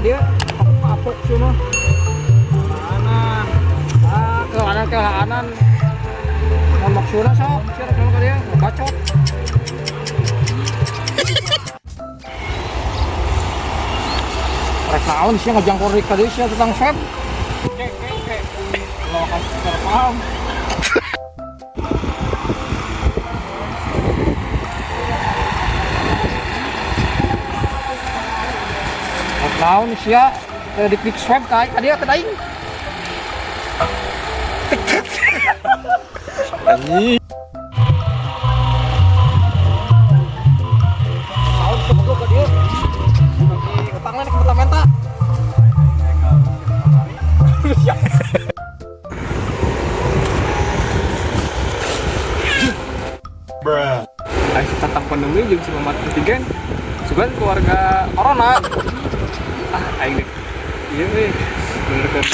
dia. Aku kapok cuma. Kanan. Ke kanan. Maksudnya sok, siapa kalau dia bacot. Rek naon sih ngajang korik tadi sih tentang swab. Kalau kasih cara paham. Rek naon sih ya di klik swab kayak tadi kedaing. Anjing. Tahu sebelum ke dia. Utangnya ke menta-menta. Bruh. Ayo tentang pandemi jeung selamat antigen. Sugan keluarga corona. Aing deh. Iya euy. Bener kan.